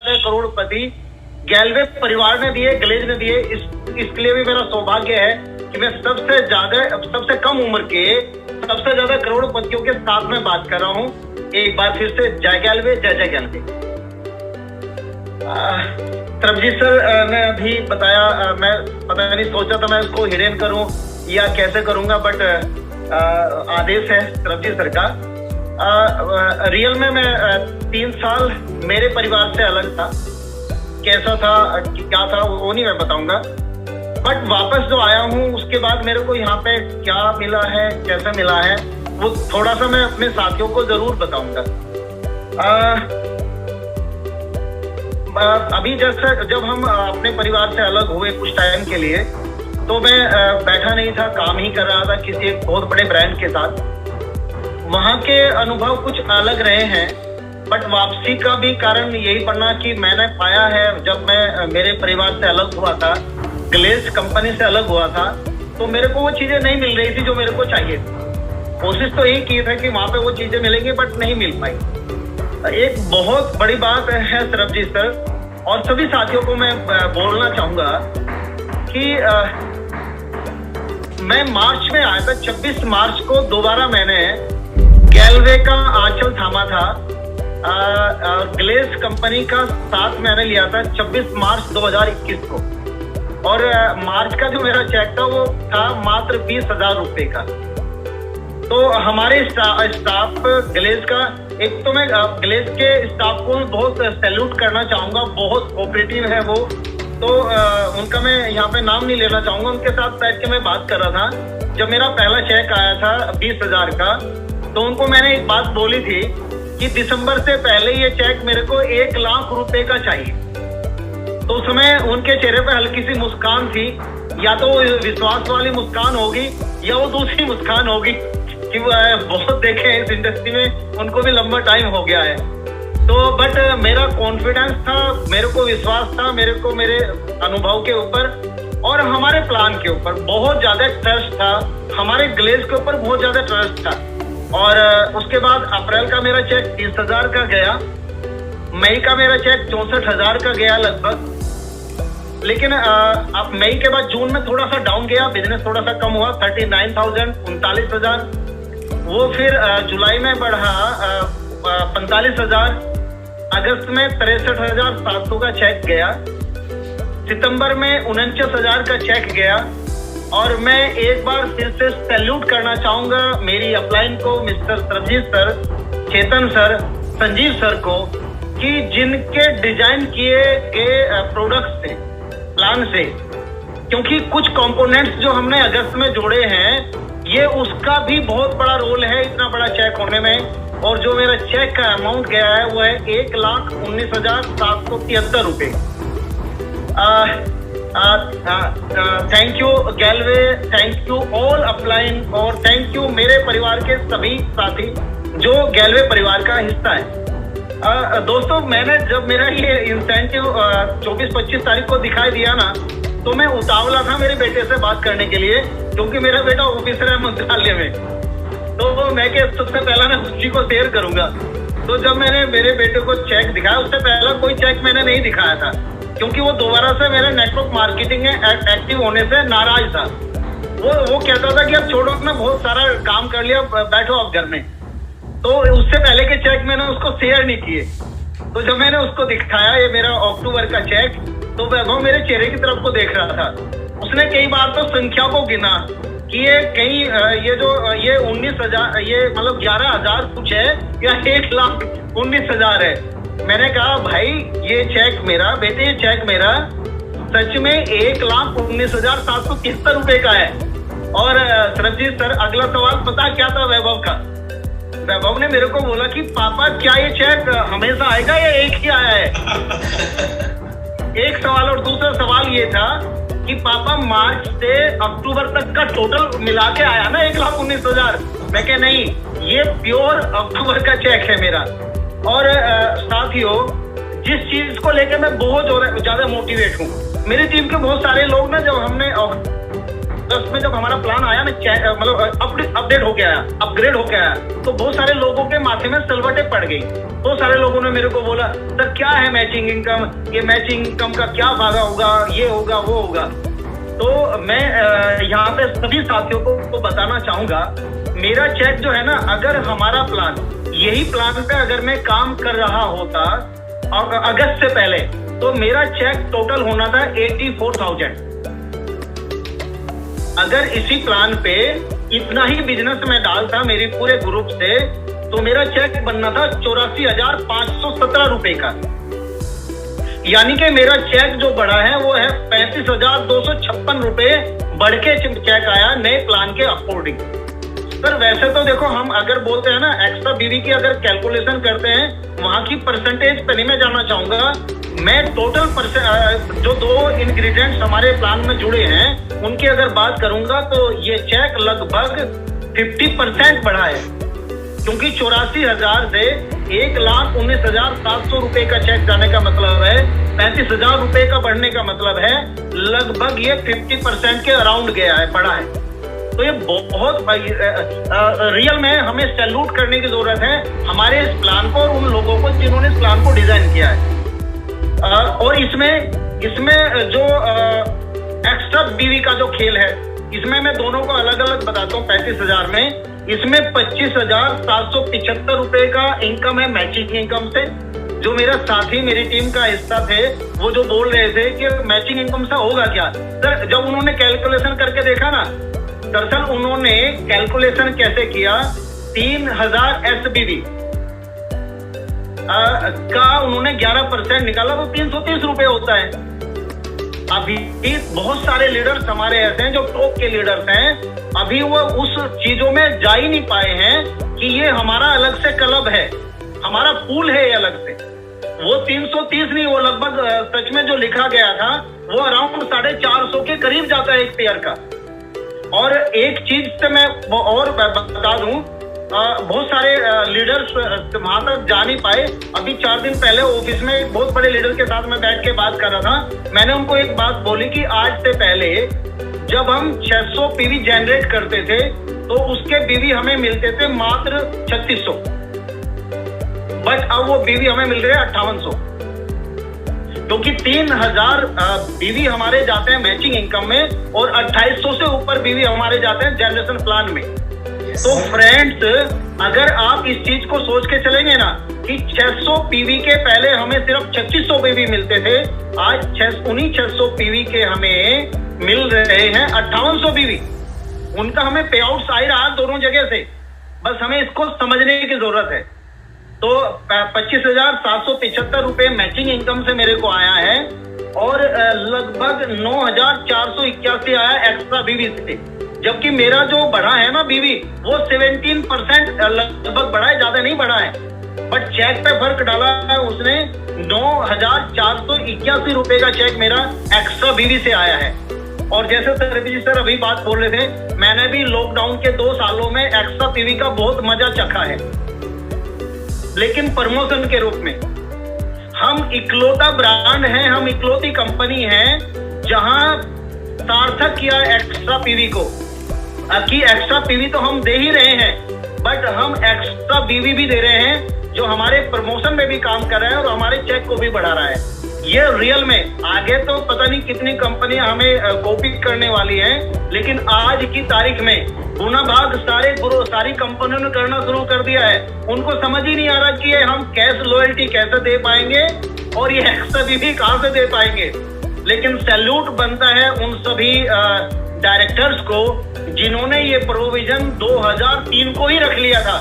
करोड़पति गैलवे परिवार ने दिए, ग्लेज ने दिए। इसके लिए भी मेरा सौभाग्य है कि मैं सबसे कम उम्र के सबसे ज्यादा करोड़पतियों के साथ में बात कर रहा हूँ। एक बार फिर से जय गैलवे, जय जय गैलवे। सरबजीत सर ने अभी बताया, मैं पता नहीं सोचा था मैं इसको हिडन करूं या कैसे करूंगा, बट आदेश है सरबजीत सर का। रियल में मैं 3 साल मेरे परिवार से अलग था। कैसा था, क्या था, वो नहीं मैं बताऊंगा, बट वापस जो आया हूँ उसके बाद मेरे को यहाँ पे क्या मिला है, कैसे मिला है, वो थोड़ा सा मैं अपने साथियों को जरूर बताऊंगा। अभी जैसे जब हम अपने परिवार से अलग हुए कुछ टाइम के लिए, तो मैं बैठा नहीं था, काम ही कर रहा था किसी एक बहुत बड़े ब्रांड के साथ। वहाँ के अनुभव कुछ अलग रहे हैं, बट वापसी का भी कारण यही पड़ना कि मैंने पाया है, जब मैं मेरे परिवार से अलग हुआ था, ग्लेज कंपनी से अलग हुआ था, तो मेरे को वो चीजें नहीं मिल रही थी जो मेरे को चाहिए। कोशिश तो यही की था कि वहाँ पे वो चीजें मिलेंगी, बट नहीं मिल पाई। एक बहुत बड़ी बात है सरबजीत सर, और सभी साथियों को मैं बोलना चाहूंगा कि मैं मार्च में आया था। 26 मार्च को दोबारा मैंने गैलवे का आंचल थामा था। ग्लेज कंपनी का साथ मैंने लिया था 26 मार्च 2021 को, और मार्च का जो मेरा चेक था वो था मात्र 20,000 रुपए का। तो हमारे स्टाफ ग्लेज का, एक तो मैं ग्लेज के स्टाफ को बहुत सैल्यूट करना चाहूंगा, बहुत कोऑपरेटिव है वो। तो उनका मैं यहाँ पे नाम नहीं लेना चाहूंगा। उनके साथ बैठ के मैं बात कर रहा था जब मेरा पहला चेक आया था 20,000 का, तो उनको मैंने एक बात बोली थी कि दिसंबर से पहले ये चेक मेरे को 1 लाख रुपए का चाहिए। तो उस समय उनके चेहरे पे हल्की सी मुस्कान थी, या तो विश्वास वाली मुस्कान होगी या वो दूसरी मुस्कान होगी कि वो बहुत देखे हैं इस इंडस्ट्री में, उनको भी लंबा टाइम हो गया है। तो बट मेरा कॉन्फिडेंस था, मेरे को विश्वास था, मेरे को मेरे अनुभव के ऊपर और हमारे प्लान के ऊपर बहुत ज्यादा ट्रस्ट था, हमारे ग्लेज के ऊपर बहुत ज्यादा ट्रस्ट था। और उसके बाद अप्रैल का मेरा चेक 30,000 का गया, मई का मेरा चेक 64,000 का गया लगभग। लेकिन अब मई के बाद जून में थोड़ा सा डाउन गया, बिजनेस थोड़ा सा कम हुआ, 39,000, 39,000। वो फिर जुलाई में बढ़ा 45,000, अगस्त में 63,700 का चेक गया, सितंबर में 49,000 का चेक गया। और मैं एक बार फिर से सैल्यूट करना चाहूंगा मेरी अपलाइन को, मिस्टर सरबजीत सर, चेतन सर, संजीव सर को, कि जिनके डिजाइन किए गए प्रोडक्ट्स थे प्लान से, क्योंकि कुछ कंपोनेंट्स जो हमने अगस्त में जोड़े हैं, ये उसका भी बहुत बड़ा रोल है इतना बड़ा चेक होने में। और जो मेरा चेक का अमाउंट गया है वो है 1,19,773 रुपए। Thank you Galway, thank you all upline, और थैंक यू मेरे परिवार के सभी साथी जो गैलवे परिवार का हिस्सा है। दोस्तों, मैंने जब मेरा ये इंसेंटिव 24-25 तारीख को दिखाई दिया ना, तो मैं उतावला था मेरे बेटे से बात करने के लिए, क्योंकि मेरा बेटा ऑफिसर है मंत्रालय में। तो मैं क्या सबसे पहला मैं उसी को शेयर करूंगा। तो जब मैंने मेरे बेटे को चेक दिखाया, उससे पहला कोई चेक मैंने नहीं दिखाया था, क्योंकि वो दोबारा से मेरे नेटवर्क मार्केटिंग में एक्टिव होने से नाराज था। वो कहता था कि अब छोड़ो, अपना बहुत सारा काम कर लिया, बैठो आप घर में। तो उससे पहले के चेक मैंने उसको शेयर नहीं किए। तो जब मैंने उसको दिखाया ये मेरा अक्टूबर का चेक, तो वो मेरे चेहरे की तरफ को देख रहा था। उसने कई बार तो संख्या को गिना कि ये कहीं ये 19,000, ये मतलब 11,000 कुछ है या 1,19,000 है। मैंने कहा भाई ये चेक मेरा, बेटे ये चेक मेरा सच में 1,19,773 रुपए का है। और सरबजीत सर, अगला सवाल पता क्या था वैभव का? वैभव ने मेरे को बोला कि पापा क्या ये चेक हमेशा आएगा या एक ही आया है? एक सवाल। और दूसरा सवाल ये था कि पापा मार्च से अक्टूबर तक का टोटल मिला के आया ना 1,19,000? मैं कह नहीं, ये प्योर अक्टूबर का चेक है मेरा। और साथियों, जिस चीज को लेकर मैं बहुत ज्यादा मोटिवेट हूँ, मेरी टीम के बहुत सारे लोग ना, जब हमने अगस्त में जब हमारा प्लान आया ना, मतलब अपडेट हो गया, अपग्रेड हो गया, तो बहुत सारे लोगों के माथे में सिलवटें पड़ गई। बहुत सारे लोगों ने मेरे को बोला, सर क्या है मैचिंग इनकम, ये मैचिंग इनकम का क्या फायदा होगा, ये होगा वो होगा। तो मैं यहाँ पे सभी साथियों को बताना चाहूंगा, मेरा चेक जो है ना, अगर हमारा प्लान, यही प्लान पे अगर मैं काम कर रहा होता अगस्त से पहले, तो मेरा चेक टोटल होना था 84,000। अगर इसी प्लान पे इतना ही बिजनेस में डालता मेरे पूरे ग्रुप से, तो मेरा चेक बनना था 84,517 रुपए का। यानी कि मेरा चेक जो बढ़ा है वो है 35,256 रुपए बढ़ के चेक आया नए प्लान के अकॉर्डिंग। सर वैसे तो देखो, हम अगर बोलते हैं ना एक्स्ट्रा बीवी की अगर कैलकुलेशन करते हैं, वहां की परसेंटेज पे नहीं मैं जाना चाहूंगा। मैं टोटल जो 2 इंग्रेडिएंट्स हमारे प्लान में जुड़े हैं उनकी अगर बात करूंगा, तो ये चेक लगभग 50% बढ़ा है, क्योंकि 84,000 से 1,19,700 रुपए का चेक जाने का मतलब है 35,000 रुपए का बढ़ने का मतलब है लगभग ये 50% के अराउंड गया है, बढ़ा है। तो ये बहुत रियल में हमें सैल्यूट करने की जरूरत है हमारे इस प्लान को और उन लोगों को जिन्होंने इस प्लान को डिजाइन किया है। और इसमें जो एक्स्ट्रा बीवी का जो खेल है, इसमें मैं दोनों को अलग अलग बताता हूँ। 35,000 में इसमें 25,775 रुपए का इनकम है मैचिंग इनकम से। जो मेरा साथी मेरी टीम का हिस्सा थे, वो जो बोल रहे थे कि मैचिंग इनकम से होगा क्या, सर जब उन्होंने कैलकुलेशन करके देखा ना, दरअसल उन्होंने कैलकुलेशन कैसे किया, 3,000 SBV का उन्होंने 11% निकाला, तो 330 रुपए होता है। अभी बहुत सारे लीडर्स हमारे ऐसे हैं जो टॉप के लीडर्स हैं, अभी वो उस चीजों में जा ही नहीं पाए हैं कि ये हमारा अलग से क्लब है, हमारा पूल है ये अलग से। वो 330 नहीं, वो लगभग सच में जो लिखा गया था वो अराउंड 450 के करीब जाता है एक पेयर का। और एक चीज से मैं और बता दूं, बहुत सारे लीडर्स वहां तक जा नहीं पाए। अभी 4 दिन पहले ऑफिस में एक बहुत बड़े लीडर के साथ मैं बैठ के बात कर रहा था। मैंने उनको एक बात बोली कि आज से पहले जब हम 600 पीवी जनरेट करते थे, तो उसके बीवी हमें मिलते थे मात्र 3600, बट अब वो बीवी हमें मिल रहे हैं 5800, क्योंकि 3,000 बीवी हमारे जाते हैं मैचिंग इनकम में और 2800 से ऊपर बीवी हमारे जाते हैं जनरेशन प्लान में। तो फ्रेंड्स, अगर आप इस चीज को सोच के चलेंगे ना कि 600 पीवी के पहले हमें सिर्फ 2600 पीवी मिलते थे, आज उन्हीं 600 पीवी के हमें मिल रहे हैं 5800 पीवी। उनका हमें पे आउट आ ही रहा दोनों जगह से, बस हमें इसको समझने की जरूरत है। तो 25,775 रुपए मैचिंग इनकम से मेरे को आया है और लगभग 9,481 आया एक्स्ट्रा बीवी से, जबकि मेरा जो बढ़ा है ना बीवी, वो 17% लगभग बढ़ा है, ज्यादा नहीं बढ़ा है, बट चेक पे फर्क डाला है उसने। 9,481 रुपए का चेक मेरा एक्स्ट्रा बीवी से आया है। और जैसे सरबीर सर अभी बात बोल रहे थे, मैंने भी लॉकडाउन के 2 सालों में एक्स्ट्रा पीवी का बहुत मजा चखा है, लेकिन प्रमोशन के रूप में। हम इकलौता ब्रांड है, हम इकलौती कंपनी है जहां सार्थक किया एक्स्ट्रा पीवी को, कि एक्स्ट्रा पीवी तो हम दे ही रहे हैं, बट हम एक्स्ट्रा बीवी भी दे रहे हैं जो हमारे प्रमोशन में भी काम कर रहा है और हमारे चेक को भी बढ़ा रहा है। ये रियल में आगे तो पता नहीं कितनी कंपनियां हमें कॉपी करने वाली हैं, लेकिन आज की तारीख में गुना भाग सारी कंपनियों ने करना शुरू कर दिया है। उनको समझ ही नहीं आ रहा कि हम कैश लॉयल्टी कैसे दे पाएंगे और ये एक्स्ट्रा बीवी कहां से दे पाएंगे। लेकिन सैल्यूट बनता है उन सभी डायरेक्टर्स को जिन्होंने ये प्रोविजन 2003 को ही रख लिया था।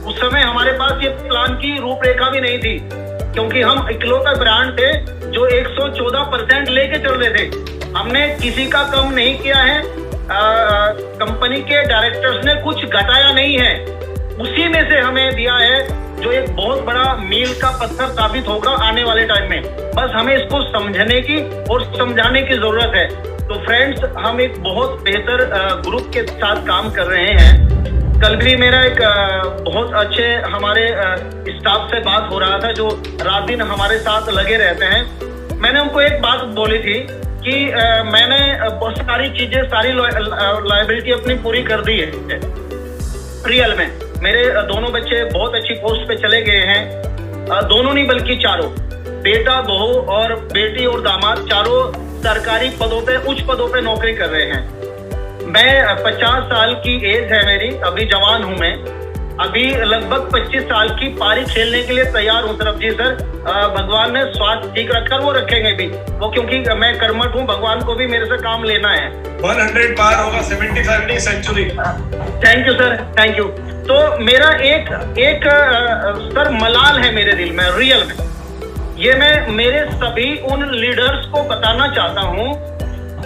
उस समय हमारे पास ये प्लान की रूपरेखा भी नहीं थी, क्योंकि हम इकलौता ब्रांड थे जो 114% लेके चल रहे थे। हमने किसी का कम नहीं किया है, कंपनी के डायरेक्टर्स ने कुछ घटाया नहीं है, उसी में से हमें दिया है, जो एक बहुत बड़ा मील का पत्थर साबित होगा आने वाले टाइम में। बस हमें इसको समझने की और समझाने की जरूरत है। तो फ्रेंड्स, हम एक बहुत बेहतर ग्रुप के साथ काम कर रहे हैं। कल भी मेरा एक बहुत अच्छे हमारे स्टाफ से बात हो रहा था जो रात दिन हमारे साथ लगे रहते हैं। मैंने उनको एक बात बोली थी कि मैंने बहुत सारी चीजें, सारी लायबिलिटी अपनी पूरी कर दी है। रियल में मेरे दोनों बच्चे बहुत अच्छी पोस्ट पे चले गए हैं, दोनों नहीं बल्कि चारों, बेटा, बहू और बेटी और दामाद, चारों सरकारी पदों पे, उच्च पदों पे नौकरी कर रहे हैं। मैं 50 साल की एज है मेरी, अभी जवान हूं मैं, अभी लगभग 25 साल की पारी खेलने के लिए तैयार हूँ सरब जी सर। भगवान ने स्वास्थ्य ठीक रखा, वो रखेंगे भी, वो क्योंकि मैं कर्मठ हूँ, भगवान को भी मेरे से काम लेना है। 100 पार होगा, 70 century. Thank you sir, thank you. तो मेरा एक सर मलाल है मेरे दिल में, रियल में, ये मैं मेरे सभी उन लीडर्स को बताना चाहता हूँ।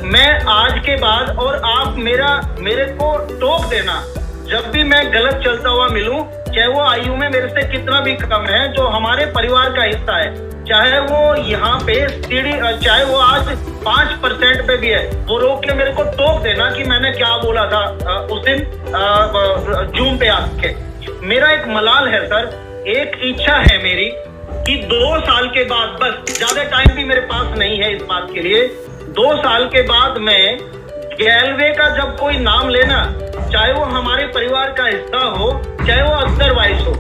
मैं आज के बाद, और आप मेरे को टोक देना जब भी मैं गलत चलता हुआ मिलूं, चाहे वो आयु में मेरे से कितना भी कम है, जो हमारे परिवार का हिस्सा है, चाहे वो यहाँ पे सीढ़ी, चाहे वो आज 5% पे भी है, वो रोक के मेरे को टोक देना कि मैंने क्या बोला था उस दिन जूम पे आके। मेरा एक मलाल है सर, एक इच्छा है मेरी कि 2 साल के बाद, बस ज्यादा टाइम भी मेरे पास नहीं है इस बात के लिए, 2 साल के बाद मैं गैलवे का जब कोई नाम लेना, चाहे वो हमारे परिवार का हिस्सा हो, चाहे वो अदरवाइज हो,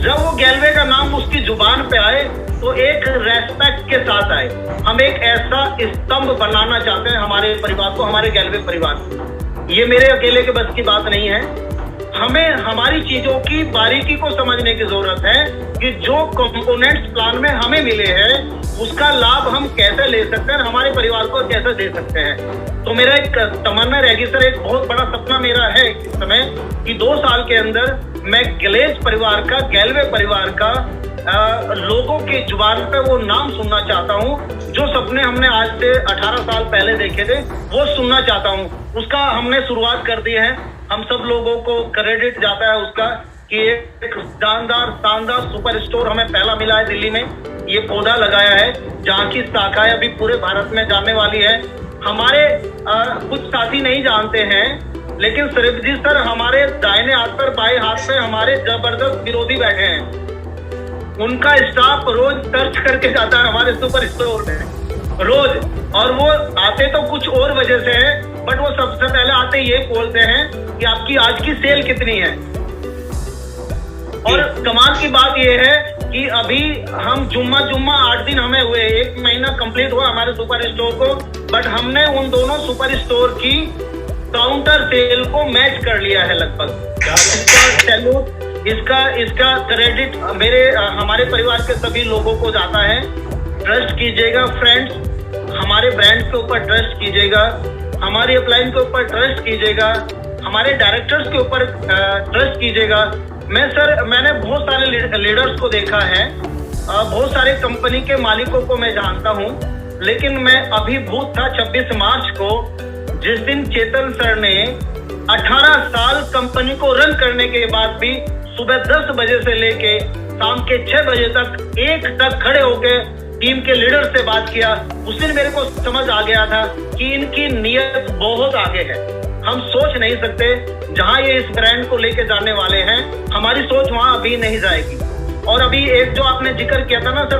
जब वो गैलवे का नाम उसकी जुबान पे आए तो एक रेस्पेक्ट के साथ आए। हम एक ऐसा स्तंभ बनाना चाहते हैं हमारे परिवार को, हमारे गैलवे परिवार को। ये मेरे अकेले के बस की बात नहीं है, हमें हमारी चीजों की बारीकी को समझने की जरूरत है कि जो कंपोनेंट्स प्लान में हमें मिले हैं उसका लाभ हम कैसे ले सकते हैं, हमारे परिवार को कैसे दे सकते हैं। तो मेरा एक तमन्ना रहेगी सर, एक बहुत बड़ा सपना मेरा है इस समय कि 2 साल के अंदर मैं गलेज परिवार का, गैलवे परिवार का लोगों की जुबान पे वो नाम सुनना चाहता हूँ, जो सपने हमने आज से 18 साल पहले देखे थे वो सुनना चाहता हूँ। उसका हमने शुरुआत कर दी है, हम सब लोगों को क्रेडिट जाता है उसका कि एक शानदार सुपर स्टोर हमें पहला मिला है दिल्ली में, ये पौधा लगाया है जहाँ की शाखाएं अभी पूरे भारत में जानने वाली है। हमारे कुछ साथी नहीं जानते हैं, लेकिन सरब जी सर हमारे दाहिने हाथ पर, बाएं हाथ पे हमारे जबरदस्त विरोधी बैठे हैं, उनका स्टाफ रोज सर्च करके जाता है हमारे सुपर स्टोर में रोज, और वो आते तो कुछ और वजह से है, बट वो सबसे पहले आते ये बोलते हैं कि आपकी आज की सेल कितनी है। और कमाल की बात ये है कि अभी हम जुम्मा 8 दिन हमें हुए, 1 महीना कंप्लीट हुआ हमारे सुपर स्टोर को, बट हमने उन दोनों सुपर स्टोर की काउंटर सेल को मैच कर लिया है लगभग। इसका सैल्यूट, इसका क्रेडिट मेरे हमारे परिवार के सभी लोगों को जाता है। ट्रस्ट कीजिएगा फ्रेंड्स, हमारे ब्रांड के ऊपर ट्रस्ट कीजिएगा, हमारी अपलाइन के ऊपर ट्रस्ट कीजिएगा, हमारे डायरेक्टर्स के ऊपर ट्रस्ट कीजिएगा। मैंने बहुत सारे लीडर्स को देखा है, बहुत सारे कंपनी के मालिकों को मैं जानता हूं, लेकिन मैं अभिभूत था 26 मार्च को, जिस दिन चेतन सर ने 18 साल कंपनी को रन करने के बाद भी सुबह 10 बजे से लेके शाम के 6 बजे तक एक तक खड़े होकर टीम के लीडर से बात किया। उस दिन मेरे को समझ आ गया था कि इनकी नीयत बहुत आगे है। हम सोच नहीं सकते जहां ये इस ब्रांड को लेके जाने वाले हैं, हमारी सोच वहां अभी नहीं जाएगी। और अभी एक जो आपने जिक्र किया था ना सर,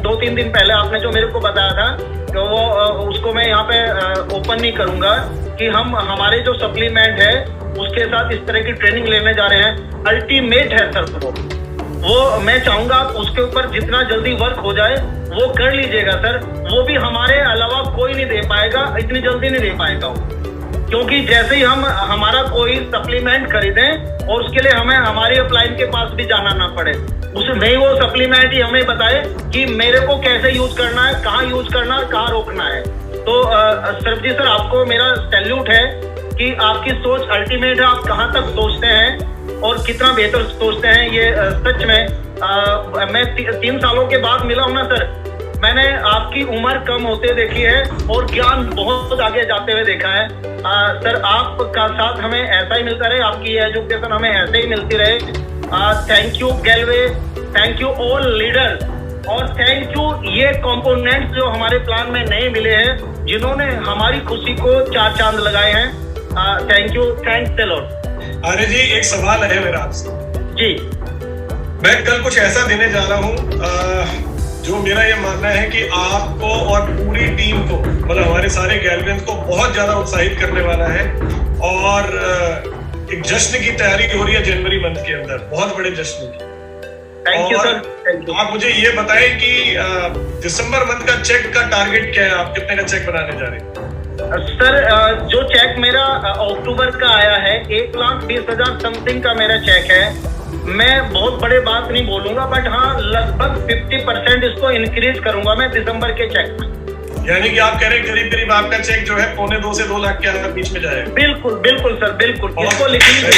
2-3 दिन पहले आपने जो मेरे को बताया था, तो वो उसको मैं यहाँ पे ओपन नहीं करूंगा कि हम हमारे जो सप्लीमेंट है उसके साथ इस तरह की ट्रेनिंग लेने जा रहे हैं। अल्टीमेट है सर वो मैं चाहूंगा आप उसके ऊपर जितना जल्दी वर्क हो जाए वो कर लीजिएगा सर। वो भी हमारे अलावा कोई नहीं दे पाएगा, इतनी जल्दी नहीं दे पाएगा वो, क्योंकि जैसे ही हम हमारा कोई सप्लीमेंट खरीदें और उसके लिए हमें हमारी अपलाइन के पास भी जाना ना पड़े, उसमें ही वो सप्लीमेंट ही हमें बताए कि मेरे को कैसे यूज करना है, कहाँ यूज करना है, कहाँ रोकना है। तो सरब जी सर आपको मेरा सैल्यूट है कि आपकी सोच अल्टीमेट है, आप कहाँ तक सोचते हैं और कितना बेहतर सोचते हैं। ये सच में मैं 3 सालों के बाद मिला हूं ना सर, मैंने आपकी उम्र कम होते देखी है और ज्ञान बहुत आगे जाते हुए देखा है। सर आपका साथ हमें ऐसा ही मिलता रहे, आपकी एजुकेशन हमें ऐसे ही मिलती रहे। Thank you Galway, thank you all leader, और थैंक यू ये कंपोनेंट्स जो हमारे प्लान में नए मिले हैं, जिन्होंने हमारी खुशी को 4 चांद लगाए हैं। Thank you, thanks a lot. Arya ji एक सवाल है मेरा आपसे जी। मैं कल कुछ ऐसा देने जा रहा हूँ जो मेरा ये मानना है कि आपको और पूरी टीम को, मतलब हमारे सारे गैलवियंस को बहुत ज्यादा उत्साहित करने वाला है। और एक जश्न की तैयारी हो रही है जनवरी मंथ के अंदर, बहुत बड़े जश्न की। Thank you sir, thank you. आप मुझे ये बताएं कि दिसंबर मंथ का चेक का टारगेट क्या है, आप कितने का चेक बनाने जा रहे हैं? सर जो चेक मेरा अक्टूबर का आया है 1,20,000 समथिंग का मेरा चेक है। मैं बहुत बड़े बात नहीं बोलूंगा, बट हाँ लगभग 50% इसको इंक्रीज करूंगा मैं दिसंबर के चेक में। यानी कि आप कह रहे हैं करीब करीब आपका चेक जो है 1.25 से 2 लाख के अंदर बीच में जाएगा। बिल्कुल बिल्कुल सर, बिल्कुल। इसको लिखिए।